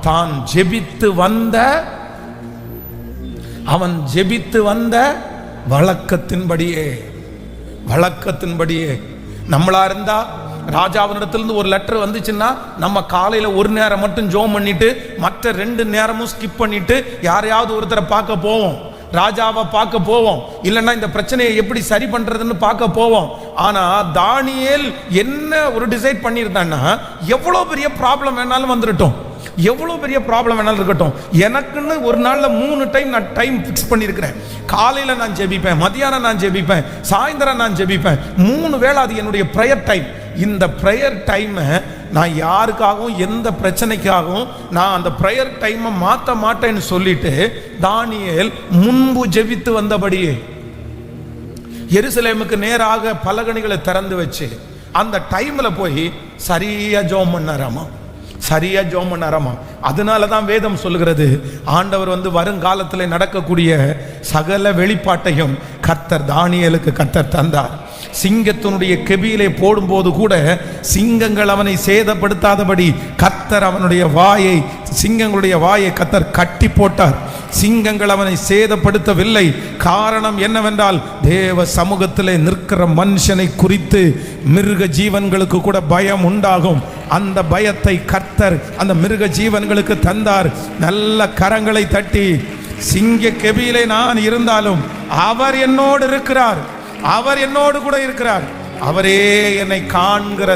தான் ஜெபித்து வந்த வழக்கத்தின்படியே நம்மளா இருந்தா ராஜாவினிடத்திலிருந்து ஒரு லெட்டர் வந்துச்சுன்னா நம்ம காலையில ஒரு நேரம் மட்டும் ஜெபம் பண்ணிட்டு மற்ற 2 நேரமும் ஸ்கிப் பண்ணிட்டு யாரையாவது ஒருத்தரை பார்க்க போவோம், ராஜாவை பார்க்க போவோம், இல்லைன்னா இந்த பிரச்சனையை எப்படி சரி பண்றதுன்னு பார்க்க போவோம். ஆனா தானியேல் என்ன ஒரு டிசைட் பண்ணியிருந்தான்னா, எவ்வளவு பெரிய ப்ராப்ளம் வேணாலும் வந்துடட்டும், எவ்வளவு பெரிய ப்ராப்ளம் வேணாலும் இருக்கட்டும், எனக்குன்னு ஒரு நாள்ல 3 டைம் நான் டைம் ஃபிக்ஸ் பண்ணியிருக்கிறேன். காலையில நான் ஜெபிப்பேன், மதியானம் நான் ஜெபிப்பேன், சாயந்தரம் நான் ஜெபிப்பேன், 3 வேளை அது என்னுடைய ப்ரேயர் டைம். இந்த ப்ரேயர் டைமை நான் யாருக்காகவும் எந்த பிரச்சனைக்காகவும் நான் அந்த ப்ரேயர் டைமை மாற்ற மாட்டேன்னு சொல்லிட்டு தானியேல் முன்பு ஜெபித்து வந்தபடியே எருசலேமுக்கு நேராக பலகணிகளை திறந்து வச்சு அந்த டைம்ல போய் சரியா ஜெபம் பண்ணாராமா. அதனால தான் வேதம் சொல்லுகிறது, ஆண்டவர் வருங்காலத்தில் நடக்கக்கூடிய சகல வெளிப்பாட்டையும் கர்த்தர் தானியேலுக்கு கர்த்தர் தந்தார். சிங்கத்தினுடைய கெபியிலே போடும்போது கூட சிங்கங்கள் அவனை சேதப்படுத்தாதபடி கர்த்தர் அவனுடைய சிங்கங்களுடைய வாயை கர்த்தர் கட்டி போட்டார். சிங்கங்கள் அவனை சேதப்படுத்தவில்லை. காரணம் என்னவென்றால், தேவ சமூகத்திலே நிற்கிற மனுஷனை குறித்து மிருக ஜீவன்களுக்கு கூட பயம் உண்டாகும். அந்த பயத்தை கர்த்தர் அந்த மிருக ஜீவன்களுக்கு தந்தார். நல்ல கரங்களை தட்டி, சிங்க கெபியிலே நான் இருந்தாலும் அவர் என்னோடு இருக்கிறார், அவர் என்னோடு கூட இருக்கிறார், அவரே என்னை காண்கிற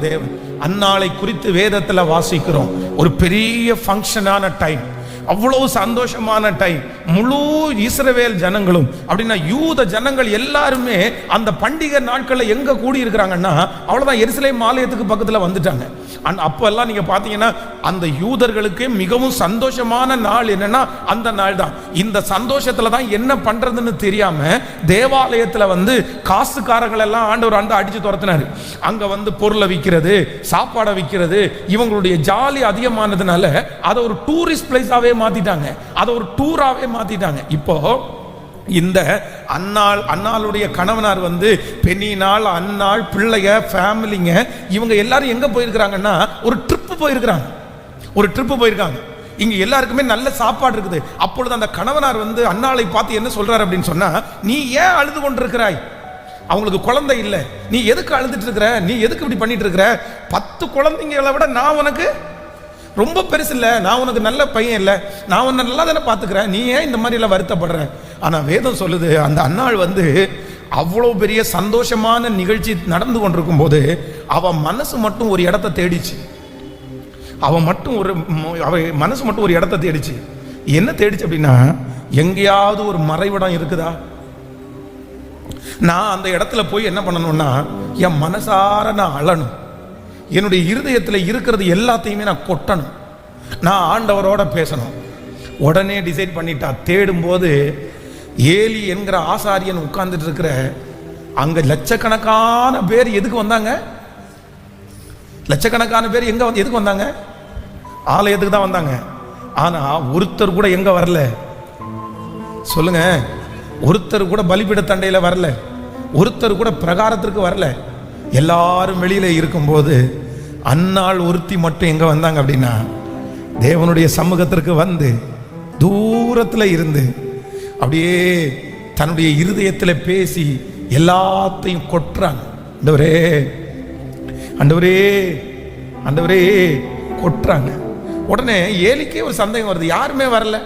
தேவன். அந்நாளை குறித்து வேதத்தில் வாசிக்கிறோம். ஒரு பெரிய ஃபங்க்ஷனான டைம், அவ்வளவு சந்தோஷமான டைம். முழு இஸ்ரவேல் ஜனங்களும் அப்படின்னா யூத ஜனங்கள் எல்லாருமே அந்த பண்டிகை நாட்களில் எங்க கூடி இருக்கிறாங்கன்னா, அவ்வளவுதான், எருசலேம் ஆலயத்துக்கு பக்கத்தில் வந்துட்டாங்க. அப்போ எல்லாம் நீங்க பாத்தீங்கன்னா அந்த யூதர்களுக்கு மிகவும் சந்தோஷமான நாள் என்னன்னா அந்த நாள் தான். இந்த சந்தோஷத்துல தான் என்ன பண்றதுன்னு தெரியாம தேவாலயத்துல காசுக்காரர்கள் எல்லாம் ஆண்டவர் அடிச்சு துரத்தினாரு. அங்க பொருளை விற்கிறது, சாப்பாடை விற்கிறது, இவங்களுடைய ஜாலி அதிகமானதுனால அதை ஒரு டூரிஸ்ட் பிளேஸாவே மாத்திட்டாங்க, அதை ஒரு டூராவே மாத்திட்டாங்க. இப்போ இந்த அன்னாளுடைய கணவனார் பெண்ணினாள், அன்னாள், பிள்ளைங்க, ஃபேமிலிங்க, இவங்க எல்லாரும் எங்க போயிருக்கிறாங்கன்னா ஒரு ட்ரிப்பு போயிருக்காங்க. இங்க எல்லாருக்குமே நல்ல சாப்பாடு இருக்குது. அப்பொழுது அந்த கணவனார் அன்னாளை பார்த்து என்ன சொல்றாரு அப்படின்னு சொன்னா, நீ ஏன் அழுது கொண்டிருக்கிறாய்? அவங்களுக்கு குழந்தை இல்லை, நீ எதுக்கு அழுதுட்டு இருக்கிற? நீ எதுக்கு இப்படி பண்ணிட்டு இருக்கிற? 10 குழந்தைங்களை விட நான் உனக்கு ரொம்ப பெருசு இல்லை, நான் உனக்கு நல்ல பையன் இல்லை, நான் உன்னை நல்லா தானே பார்த்துக்கிறேன், நீ ஏன் இந்த மாதிரி எல்லாம் வருத்தப்படுற? ஆனால் வேதம் சொல்லுது, அந்த அன்னாள் அவ்வளோ பெரிய சந்தோஷமான நிகழ்ச்சி நடந்து கொண்டிருக்கும் போது அவன் மனசு மட்டும் ஒரு இடத்த தேடிச்சு. மனசு மட்டும் ஒரு இடத்த தேடிச்சு. என்ன தேடிச்சு அப்படின்னா, எங்கேயாவது ஒரு மறைவிடம் இருக்குதா? நான் அந்த இடத்துல போய் என்ன பண்ணணும்னா, என் மனசார நான் அழணும், என்னுடைய இருதயத்தில் இருக்கிறது எல்லாத்தையுமே நான் கொட்டணும், நான் ஆண்டவரோட பேசணும். உடனே டிசைட் பண்ணிட்டா. தேடும்போது ஏலி என்கிற ஆசாரியன் உட்கார்ந்துட்டு இருக்கிற அங்க லட்சக்கணக்கான பேர் எதுக்கு வந்தாங்க? லட்சக்கணக்கான பேர் எதுக்கு வந்தாங்க? ஆலயத்துக்கு தான் வந்தாங்க. ஆனா ஒருத்தர் கூட எங்க வரல சொல்லுங்க? ஒருத்தர் கூட பலிபீட தண்டையில வரல, ஒருத்தர் கூட பிரகாரத்திற்கு வரல. எல்லாரும் வெளியில இருக்கும்போது அன்னாள் ஒருத்தி மட்டும் எங்க வந்தாங்க அப்படின்னா, தேவனுடைய சமூகத்திற்கு தூரத்துல இருந்து அப்படியே தன்னுடைய இருதயத்தில் பேசி எல்லாத்தையும் கொட்டுறாங்க. ஆண்டவரே, ஆண்டவரே, ஆண்டவரே கொட்டுறாங்க. உடனே ஏலிக்கே ஒரு சந்தேகம் வருது, யாருமே வரல,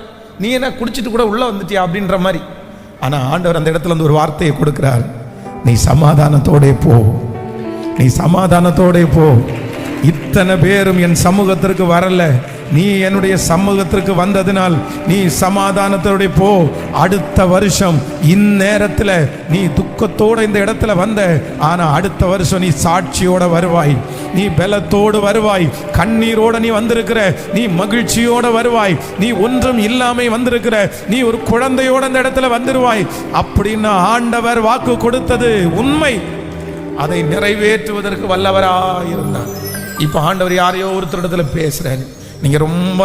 நீ என்ன குடிச்சிட்டு கூட உள்ள வந்துட்டியா அப்படின்ற மாதிரி. ஆனா ஆண்டவர் அந்த இடத்துல ஒரு வார்த்தையை கொடுக்கிறார், நீ சமாதானத்தோட போ, நீ சமாதானத்தோட போ. இத்தனை பேரும் என் சமூகத்திற்கு வரல, நீ என்னுடைய சமூகத்திற்கு வந்ததினால் நீ சமாதானத்தோட போ. அடுத்த வருஷம் இந்நேரத்தில் நீ துக்கத்தோட இந்த இடத்துல வந்த, ஆனா அடுத்த வருஷம் நீ சாட்சியோட வருவாய், நீ பலத்தோடு வருவாய், கண்ணீரோட நீ வந்திருக்கிற, நீ மகிழ்ச்சியோட வருவாய், நீ ஒன்றும் இல்லாம வந்திருக்கிற, நீ ஒரு குழந்தையோட இந்த இடத்துல வந்துருவாய் அப்படின்னு ஆண்டவர் வாக்கு கொடுத்தது உண்மை. அதை நிறைவேற்றுவதற்கு வல்லவராயிருந்தார். இப்ப ஆண்டவர் யாரையோ ஒருத்தரிடத்துல பேசுறாரு. நீங்க ரொம்ப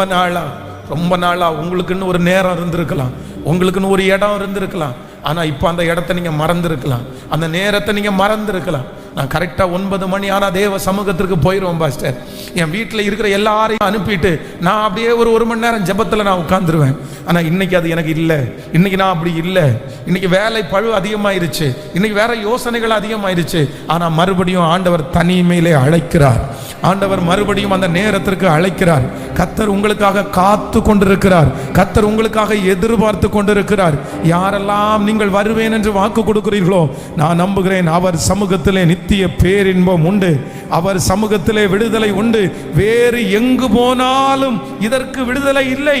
நாளா உங்களுக்குன்னு ஒரு நேரம் இருந்திருக்கலாம், உங்களுக்குன்னு ஒரு இடம் இருந்திருக்கலாம். ஆனா இப்ப அந்த இடத்தை நீங்க மறந்துருக்கலாம், அந்த நேரத்தை நீங்க மறந்துருக்கலாம். நான் கரெக்டாக 9 மணி ஆனால் தேவ சமூகத்திற்கு போயிடுவேன் பாஸ்டர். என் வீட்டில் இருக்கிற எல்லாரையும் அனுப்பிட்டு நான் அப்படியே ஒரு மணி நேரம் ஜெபத்தில் நான் உட்காந்துருவேன். ஆனால் இன்னைக்கு அது எனக்கு இல்லை. இன்னைக்கு நான் அப்படி இல்லை. இன்னைக்கு வேலை பழு அதிகமாயிருச்சு, இன்னைக்கு வேற யோசனைகள் அதிகமாயிருச்சு. ஆனால் மறுபடியும் ஆண்டவர் தனிமையிலே அழைக்கிறார். ஆண்டவர் மறுபடியும் அந்த நேரத்திற்கு அழைக்கிறார். கர்த்தர் உங்களுக்காக காத்து கொண்டிருக்கிறார். கர்த்தர் உங்களுக்காக எதிர்பார்த்து கொண்டிருக்கிறார். யாரெல்லாம் நீங்கள் வருவேன் என்று வாக்கு கொடுக்கிறீர்களோ நான் நம்புகிறேன் அவர் சமூகத்திலே நித்திய பேரின்பம் உண்டு. அவர் சமூகத்திலே விடுதலை உண்டு. வேறு எங்கு போனாலும் இதற்கு விடுதலை இல்லை.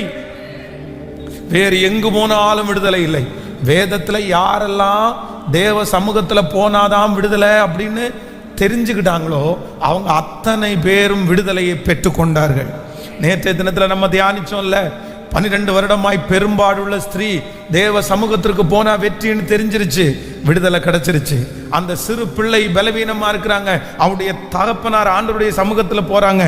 வேறு எங்கு போனாலும் விடுதலை இல்லை. வேதத்தில் யாரெல்லாம் தேவ சமூகத்தில் போனாதான் விடுதலை அப்படின்னு தெரிஞ்சுக்கிட்டாங்களோ அவங்க அத்தனை பேரும் விடுதலையை பெற்றுக்கொண்டார்கள். நேற்றைய தினத்தில் நம்ம தியானிச்சோம்ல, 12 வருடமாய் பெரும்பாடுள்ள ஸ்திரீ தேவ சமூகத்திற்கு போனா வெற்றின்னு தெரிஞ்சிருச்சு, விடுதலை கிடைச்சிருச்சு. அந்த சிறு பிள்ளை பலவீனமா இருக்கிறாங்க, அவருடைய தகப்பனார் ஆண்டவருடைய சமூகத்தில் போறாங்க,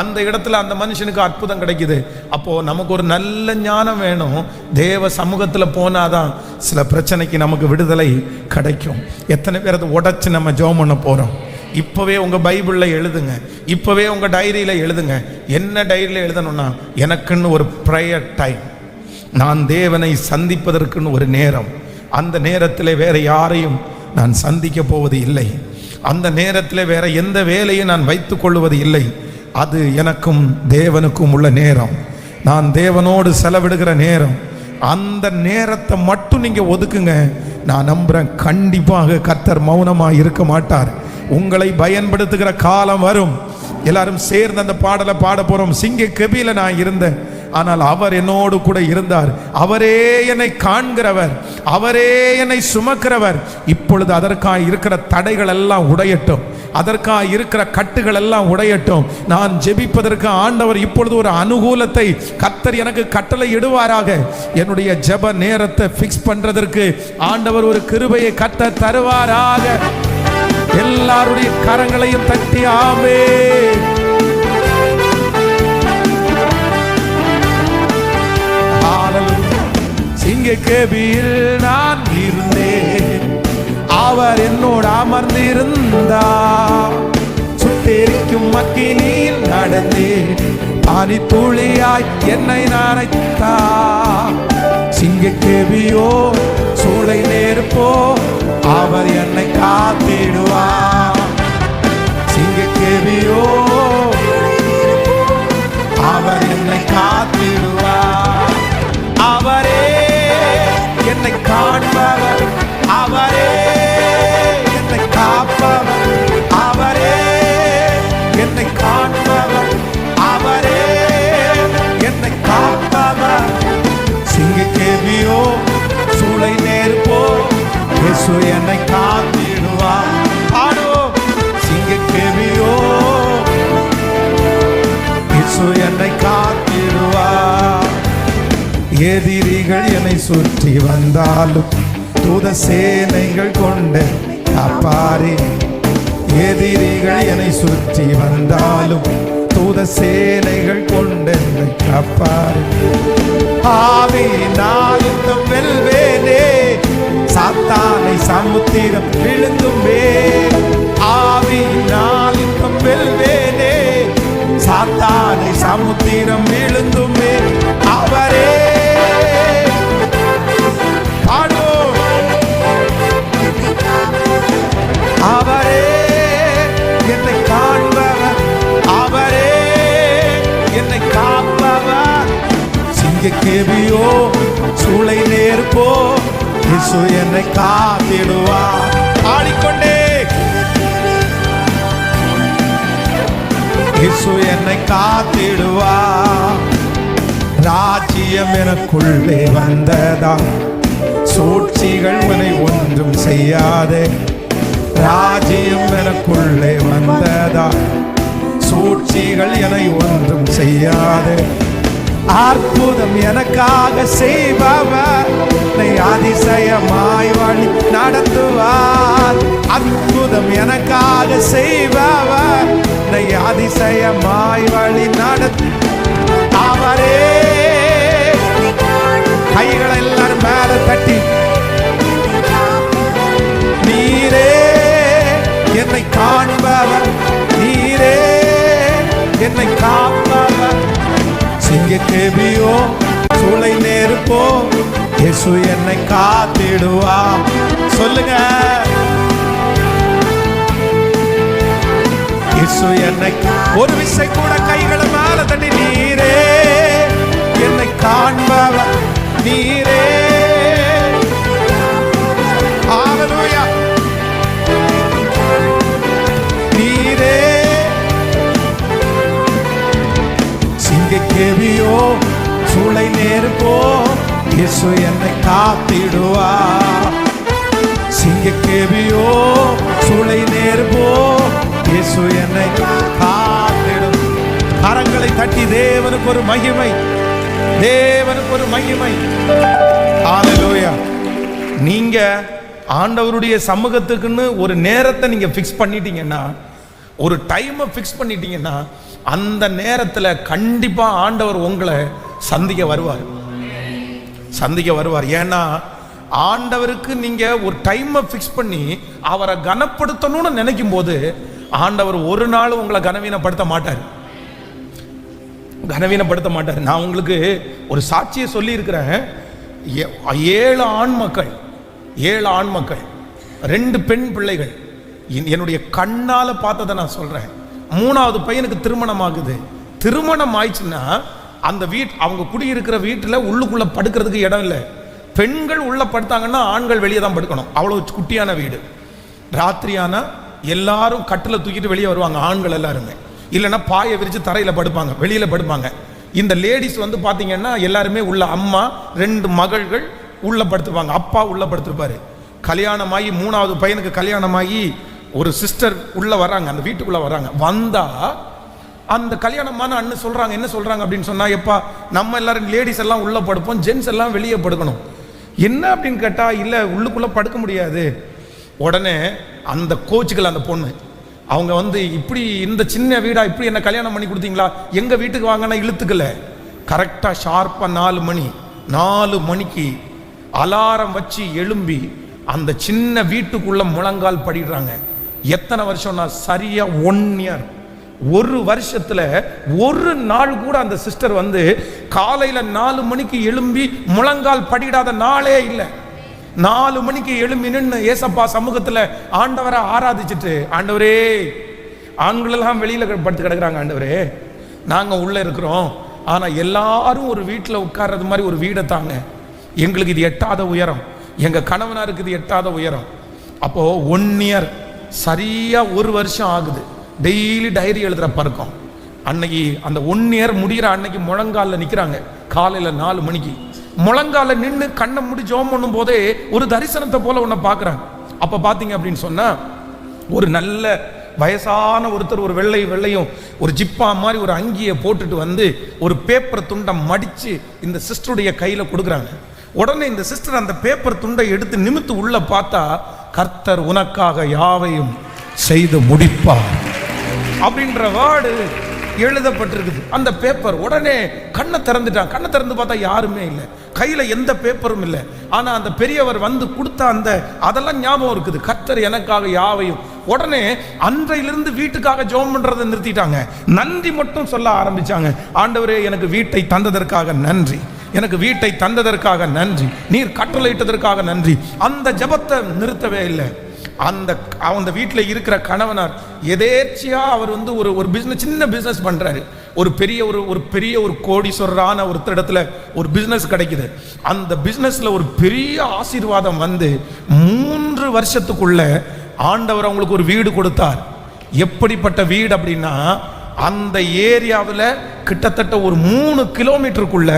அந்த இடத்துல அந்த மனுஷனுக்கு அற்புதம் கிடைக்குது. அப்போ நமக்கு ஒரு நல்ல ஞானம் வேணும். தேவ சமூகத்தில் போனாதான் சில பிரச்சனைக்கு நமக்கு விடுதலை கிடைக்கும். எத்தனை பேர் அதை உடைச்சு நம்ம ஜெபம் பண்ண போறோம்? இப்போவே உங்கள் பைபிளில் எழுதுங்க, இப்போவே உங்கள் டைரியில் எழுதுங்க. என்ன டைரியில் எழுதணும்னா, எனக்குன்னு ஒரு ப்ரேயர் டைம், நான் தேவனை சந்திப்பதற்குன்னு ஒரு நேரம். அந்த நேரத்தில் வேற யாரையும் நான் சந்திக்க போவது இல்லை. அந்த நேரத்தில் வேற எந்த வேலையும் நான் வைத்து கொள்வது இல்லை. அது எனக்கும் தேவனுக்கும் உள்ள நேரம், நான் தேவனோடு செலவிடுகிற நேரம். அந்த நேரத்தை மட்டும் நீங்கள் ஒதுக்குங்க. நான் நம்புகிறேன் கண்டிப்பாக கர்த்தர் மௌனமாக இருக்க மாட்டார். உங்களை பயன்படுத்துகிற காலம் வரும். எல்லாரும் சேர்ந்து அந்த பாடலை பாட போறோம். சிங்க கெபியில நான் இருந்தேன், ஆனால் அவர் என்னோடு கூட இருந்தார். அவரே என்னை காண்கிறவர், அவரே என்னை சுமக்கிறவர். இப்பொழுது அதற்காக இருக்கிற தடைகள் எல்லாம் உடையட்டும், அதற்காக இருக்கிற கட்டுகள் எல்லாம் உடையட்டும். நான் ஜெபிப்பதற்கு ஆண்டவர் இப்பொழுது ஒரு அனுகூலத்தை கர்த்தர் எனக்கு கட்டளை இடுவாராக. என்னுடைய ஜெப நேரத்தை ஃபிக்ஸ் பண்றதற்கு ஆண்டவர் ஒரு கிருபையை கர்த்தர் தருவாராக. எல்லாருடைய கரங்களையும் தட்டி ஆமென். சிங்க கெபியில் நான் இருந்தேன், அவர் என்னோடு அமர்ந்திருந்தார். சுட்டெரிக்கும் அக்கினியில் நடந்தேன், பனி துளியாய் என்னை நனைத்தார். சிங்க கெபியோ சூளை நெருப்போ அவர் என்னை காத்திடுவார். சிங்க கெபியோ அவர் என்னை காத்திடுவார். அவரே என்னை காண்பவர், அவரே என்னை காப்பவர், அவரே என்னை காண்பவர், அவரே என்னை காப்பவர். சிங்க கெபியோ சூளை நெருப்போ இயேசு என்னை காத்திடுவார். ஆடுவோம். சிங்க கெபியோ இயேசு என்னை காத்திடுவார். எதிரிகள் என்னை சுற்றி வந்தாலும் தூத சேனைகள் கொண்டு காப்பாரே. எதிரிகள் என்னை சுற்றி வந்தாலும் தூத சேனைகள் கொண்டு காப்பாரே. ஆவியினால் யுத்தம் வெல்வேனே, சாத்தானை சமுத்திரம் விழுந்துமே. ஆவியினால் யுத்தம் வெல்வேனே, சாத்தானை சமுத்திரம் விழுந்துமே. அவரே அவரே என்னை காண்பவர், அவரே என்னை காப்பவர். சிங்க கெபியோ சூளை நேர்ப்போ இயேசு என்னை காத்திடுவார். ஆடிக்கொண்டே இயேசு என்னை காத்திடுவார். ராஜ்யம் எனக்குள்ளே வந்ததா, சூழ்ச்சிகள் என்னை ஒன்றும் செய்யாதே. ராஜ்யம் எனக்குள்ளே வந்ததா, சூழ்ச்சிகள் என்னை ஒன்றும் செய்யாதே. அற்புதம் எனக்காக செய்பவர் அதிசயமாய் வழி நடத்துவார். அற்புதம் எனக்காக செய்பவர் அதிசயமாய் வழி நடத்து. அவரே கைகளை எல்லாரும் மேல தட்டி, நீரே என்னை சிங்கக்கேபியோ சூளை நெருப்போ இயேசு என்னை காத்திடுவா. சொல்லுங்க, இயேசு என்னை. ஒரு விசை கூட கைகளை மேல தட்டி, நீரே என்னை காண்பவர் நீரே. ஹல்லேலூயா. நீரே சிங்கக்கேபியோ சூளை நெருப்போ இயேசு என்னை காத்திடுவா. சிங்கக்கேபியோ சூளை நெருப்போ இயேசு என்னை காத்திடும். கரங்களை தட்டி தேவனுக்கு ஒரு மகிமை, தேவனுக்கு ஒரு மகிமை. ஹல்லேலூயா. நீங்க ஆண்டவருடைய சமூகத்துக்குன்னு ஒரு நேரத்தை நீங்க ஃபிக்ஸ் பண்ணிட்டீங்கன்னா, ஒரு டைமை ஃபிக்ஸ் பண்ணிட்டீங்கன்னா, அந்த நேரத்தில் கண்டிப்பா ஆண்டவர் உங்களை சந்திக்க வருவார், சந்திக்க வருவார். ஏன்னா ஆண்டவருக்கு நீங்க ஒரு டைமை ஃபிக்ஸ் பண்ணி அவரை கனப்படுத்தணும்னு நினைக்கும் போது ஆண்டவர் ஒரு நாள் உங்களை கனவீனப்படுத்த மாட்டார், கனவீனப்படுத்த மாட்டார். நான் உங்களுக்கு ஒரு சாட்சியை சொல்லி இருக்கிறேன். 7 ஆண் மக்கள், 7 ஆண் மக்கள், 2 பெண் பிள்ளைகள். என்னுடைய கண்ணால பார்த்ததை நான் சொல்றேன். 3வது பையனுக்கு திருமணம் ஆகுது. திருமணம் ஆயிடுச்சுன்னா அந்த அவங்க குடியிருக்கிற வீட்டில் உள்ளுக்குள்ள படுக்கிறதுக்கு இடம் இல்லை. பெண்கள் உள்ள படுத்தாங்கன்னா ஆண்கள் வெளியே தான் படுக்கணும். அவ்வளவு குட்டியான வீடு. ராத்திரியானா எல்லாரும் கட்டில் தூக்கிட்டு வெளியே வருவாங்க, ஆண்கள் எல்லாருமே. இல்லைன்னா பாயை விரிச்சு தரையில் படுப்பாங்க, வெளியில படுப்பாங்க. இந்த லேடிஸ் வந்து பார்த்தீங்கன்னா எல்லாருமே உள்ள, அம்மா 2 மகள்கள் உள்ள படுத்துப்பாங்க, அப்பா உள்ள படுத்திருப்பாரு. கல்யாணமாகி 3வது பையனுக்கு கல்யாணமாகி ஒரு சிஸ்டர் உள்ள வராங்க, அந்த வீட்டுக்குள்ள வராங்க. வந்தா அந்த கல்யாணமான அண்ணன் சொல்றாங்க, என்ன சொல்றாங்க அப்படின்னு சொன்னா, எப்பா நம்ம எல்லாரும் லேடிஸ் எல்லாம் உள்ள படுப்போம், ஜென்ஸ் எல்லாம் வெளியே படுக்கணும். என்ன அப்படின்னு கேட்டா, இல்ல உள்ளுக்குள்ள படுக்க முடியாது. உடனே அந்த கோச்சுக்கள், அந்த பொண்ணு அவங்க வந்து, இப்படி இந்த சின்ன வீடா இப்படி என்ன கல்யாணம் பண்ணி கொடுத்தீங்களா, எங்க வீட்டுக்கு வாங்கன்னா இழுத்துக்கல. கரெக்டா ஷார்ப்பா 4 மணி, 4 மணிக்கு அலாரம் வச்சு எழும்பி அந்த சின்ன வீட்டுக்குள்ள முழங்கால் படிடுறாங்க. எத்தனை வருஷம்னா சரியா 1 இயர். 1 வருஷத்துல ஒரு நாள் கூட அந்த சிஸ்டர் வந்து காலையில 4 மணிக்கு எழும்பி முழங்கால் படிடாத நாளே இல்லை. 4 மணிக்கு எழும்பி நின்று ஏசப்பா சமூகத்துல ஆண்டவரை ஆராதிச்சுட்டு, ஆண்டவரே ஆண்கள் எல்லாம் வெளியில படுத்து கிடக்குறாங்க, ஆண்டவரே நாங்க உள்ள இருக்கிறோம், ஆனா எல்லாரும் ஒரு வீட்டுல உட்கார்றது மாதிரி ஒரு வீடை தாங்க, எங்களுக்கு இது எட்டாத உயரம், எங்க கணவனாருக்கு இது எட்டாத உயரம். அப்போ 1 இயர் சரியா 1 வருஷம் ஆகுது. டெய்லி டைரி எழுதுற பழக்கம். அன்னைக்கு அந்த 1 இயர் முடிகிற அன்னைக்கு முழங்கால நிக்கிறாங்க. காலையில 4 மணிக்கு முழங்கால நின்று கண்ணை மூடி ஜெபம் பண்ணும் போதே ஒரு தரிசனத்தை போல ஒன்ன பாக்குறாங்க. அப்ப பாத்தீங்க அப்படின்னு சொன்னா, ஒரு நல்ல வயசான ஒருத்தர் ஒரு வெள்ளையும் ஒரு ஜிப்பா மாதிரி ஒரு அங்கியை போட்டுட்டு வந்து ஒரு பேப்பர் துண்டை மடிச்சு இந்த சிஸ்டருடைய கையில கொடுக்குறாங்க. உடனே இந்த சிஸ்டர் அந்த பேப்பர் துண்டை எடுத்து நிமித்து உள்ள பார்த்தா, கர்த்தர் உனக்காக யாவையும் செய்து முடிப்பார் அப்படின்ற வேர்டு எழுதப்பட்டிருக்குது அந்த பேப்பர். உடனே கண்ணை திறந்துட்டான். கண்ணை திறந்து பார்த்தா யாருமே இல்லை, கையில எந்த பேப்பரும் இல்லை. ஆனா அந்த பெரியவர் வந்து கொடுத்த அந்த அதெல்லாம் ஞாபகம் இருக்குது, கர்த்தர் எனக்காக யாவையும். உடனே அன்றையிலிருந்து வீட்டுக்காக ஜெபம் பண்றதை நிறுத்திட்டாங்க, நன்றி மட்டும் சொல்ல ஆரம்பிச்சாங்க. ஆண்டவரே எனக்கு வீட்டை தந்ததற்காக நன்றி, எனக்கு வீட்டை தந்ததற்காக நன்றி, நீர் கட்டளையிட்டதற்காக நன்றி. அந்த ஜெபத்தை நிறுத்தவே இல்லை. அந்த வீட்டில் இருக்கிற கணவனார் எதேர்ச்சியா அவர் வந்து ஒரு பிசினஸ், சின்ன பிசினஸ் பண்றாரு. ஒரு பெரிய ஒரு கோடீஸ்வரரான ஒருத்தரிடத்துல ஒரு பிசினஸ் கிடைக்குது. அந்த பிசினஸ்ல ஒரு பெரிய ஆசீர்வாதம் வந்து 3 வருஷத்துக்குள்ள ஆண்டவர் அவங்களுக்கு ஒரு வீடு கொடுத்தார். எப்படிப்பட்ட வீடு அப்படின்னா, அந்த ஏரியாவில் கிட்டத்தட்ட ஒரு 3 கிலோமீட்டருக்குள்ள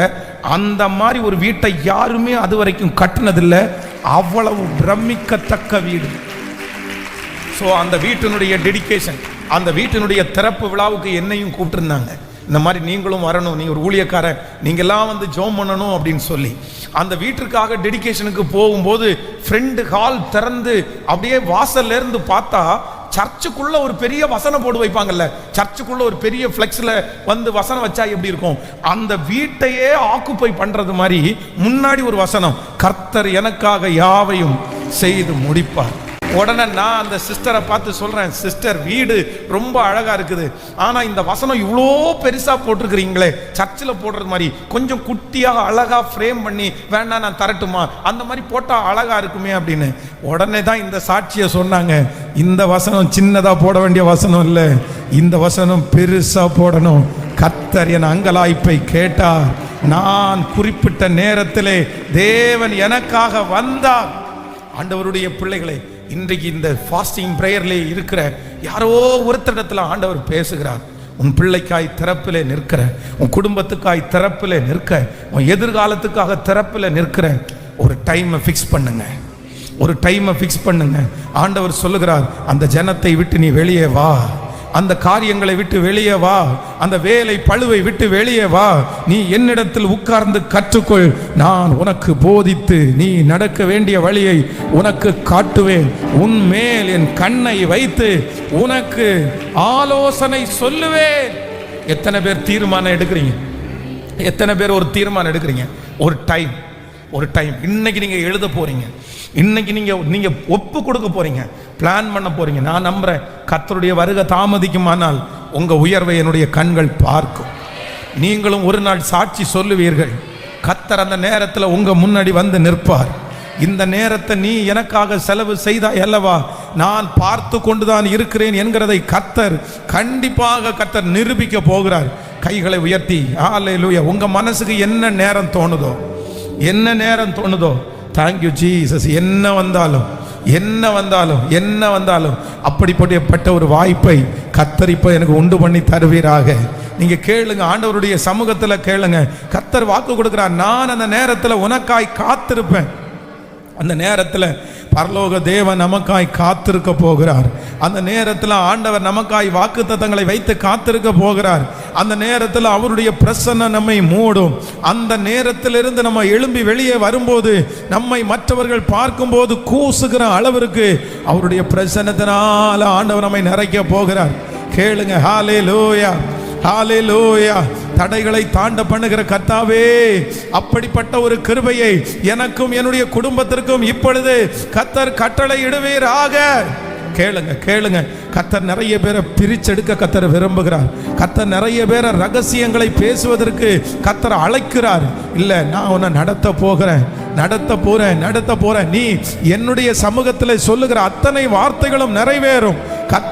அந்த மாதிரி ஒரு வீட்டை யாருமே அது வரைக்கும் கட்டினதில்லை. அவ்வளவு பிரமிக்கத்தக்க வீடு. ஸோ அந்த வீட்டினுடைய டெடிகேஷன், அந்த வீட்டினுடைய திறப்பு விழாவுக்கு என்னையும் கூப்பிட்டுருந்தாங்க. இந்த மாதிரி நீங்களும் வரணும், நீ ஒரு ஊழியக்காரன், நீங்கெல்லாம் வந்து ஜெபம் பண்ணணும் அப்படின்னு சொல்லி. அந்த வீட்டிற்காக டெடிகேஷனுக்கு போகும்போது ஃப்ரெண்டு ஹால் திறந்து அப்படியே வாசல்ல இருந்து பார்த்தா, சர்ச்சுக்குள்ள ஒரு பெரிய வசனம் போட்டு வைப்பாங்கல்ல, சர்ச்சுக்குள்ள ஒரு பெரிய ஃப்ளெக்ஸ்ல வந்து வசனம் வச்சா எப்படி இருக்கும், அந்த வீட்டையே ஆக்குப்பை பண்றது மாதிரி முன்னாடி ஒரு வசனம், கர்த்தர் எனக்காக யாவையும் செய்து முடிப்பார். உடனே நான் அந்த சிஸ்டரை பார்த்து சொல்றேன், சிஸ்டர் வீடு ரொம்ப அழகா இருக்குது, ஆனா இந்த வசனம் இவ்வளோ பெருசா போட்டிருக்கிறீங்களே, சர்ச்சில் போடுறது மாதிரி கொஞ்சம் குட்டியாக அழகா ஃப்ரேம் பண்ணி வேணா நான் தரட்டுமா, அந்த மாதிரி போட்டா அழகா இருக்குமே அப்படின்னு. உடனே தான் இந்த சாட்சியை சொன்னாங்க, இந்த வசனம் சின்னதா போட வேண்டிய வசனம் இல்லை, இந்த வசனம் பெருசா போடணும். கர்த்தர் என் அங்கலாய்ப்பை கேட்டார், நான் குறிப்பிட்ட நேரத்திலே தேவன் எனக்காக வந்தார். ஆண்டவருடைய பிள்ளைகளை, இன்றைக்கு இந்த ஃபாஸ்டிங் பிரேயர்ல இருக்கிற யாரோ ஒருத்தரிடத்துல ஆண்டவர் பேசுகிறார். உன் பிள்ளைக்காய் திறப்பிலே நிற்கிற, உன் குடும்பத்துக்காய் திறப்பிலே நிற்க, உன் எதிர்காலத்துக்காக திறப்பிலே நிற்கிற ஒரு டைமை ஃபிக்ஸ் பண்ணுங்க, ஒரு டைமை ஃபிக்ஸ் பண்ணுங்க. ஆண்டவர் சொல்லுகிறார், அந்த ஜனத்தை விட்டு நீ வெளியே வா, அந்த காரியங்களை விட்டு வெளியே வா, அந்த வேலை பழுவை விட்டு வெளியே வா, நீ என்னிடத்தில் உட்கார்ந்து கற்றுக்கொள், நான் உனக்கு போதித்து நீ நடக்க வேண்டிய வழியை உனக்கு காட்டுவேன், உன் மேல் என் கண்ணை வைத்து உனக்கு ஆலோசனை சொல்லுவேன். எத்தனை பேர் தீர்மானம் எடுக்கிறீங்க? எத்தனை பேர் ஒரு தீர்மானம் எடுக்கிறீங்க? ஒரு டைம் இன்னைக்கு நீங்க எழுத போறீங்க, இன்னைக்கு நீங்க ஒப்பு கொடுக்க போறீங்க, பிளான் பண்ண போறீங்க. நான் நம்புறேன், கர்த்தருடைய வருகை தாமதிக்குமானால் உங்க உயர்வை என்னுடைய கண்கள் பார்க்கும். நீங்களும் ஒரு நாள் சாட்சி சொல்லுவீர்கள். கர்த்தர் அந்த நேரத்தில் உங்க முன்னாடி வந்து நிற்பார். இந்த நேரத்தை நீ எனக்காக செலவு செய்தாய் அல்லவா, நான் பார்த்து கொண்டுதான் இருக்கிறேன் என்கிறதை கண்டிப்பாக கர்த்தர் நிரூபிக்க போகிறார். கைகளை உயர்த்தி ஹல்லேலூயா. உங்க மனசுக்கு என்ன நேரம் தோணுதோ, என்ன நேரம் தோணுதோ, தேங்க்யூ ஜீசஸ், என்ன வந்தாலும் அப்படிப்பட்ட ஒரு வாய்ப்பை கர்த்தர் இப்போ எனக்கு உண்டு பண்ணி தருவீராக. நீங்க கேளுங்க, ஆண்டவருடைய சமூகத்தில் கேளுங்க. கர்த்தர் வாக்கு கொடுக்கிறார், நான் அந்த நேரத்தில் உனக்காய் காத்திருப்பேன். அந்த நேரத்தில் பரலோக தேவன் நமக்காய் காத்திருக்க போகிறார். அந்த நேரத்தில் ஆண்டவர் நமக்காய் வாக்குத்தத்தங்களை வைத்து காத்திருக்க போகிறார். அந்த நேரத்தில் அவருடைய பிரசன்னம் நம்மை மூடும். அந்த நேரத்திலிருந்து நம்ம எழும்பி வெளியே வரும்போது நம்மை மற்றவர்கள் பார்க்கும்போது கூசுகிற அளவிற்கு அவருடைய பிரசன்னத்தினால ஆண்டவர் நம்மை நிறைக்க போகிறார். கேளுங்க, ஹல்லேலூயா, ஹல்லேலூயா. தடைகளை தாண்ட பண்ணுகிற கர்த்தாவே, அப்படிப்பட்ட ஒரு கிருபையை எனக்கும் என்னுடைய குடும்பத்திற்கும் இப்பொழுது கர்த்தர் கட்டளை இடுவீராக. கேளுங்க. கர்த்தர் நிறைய பேரை பிரிச்செடுக்க கர்த்தர் விரும்புகிறார். கர்த்தர் நிறைய பேரை ரகசியங்களை பேசுவதற்கு கர்த்தர் அழைக்கிறார். இல்ல, நான் உன்னை நடத்த போறேன். நீ என்னுடைய சமூகத்தில் சொல்லுகிற அத்தனை வார்த்தைகளும் நிறைவேறும்.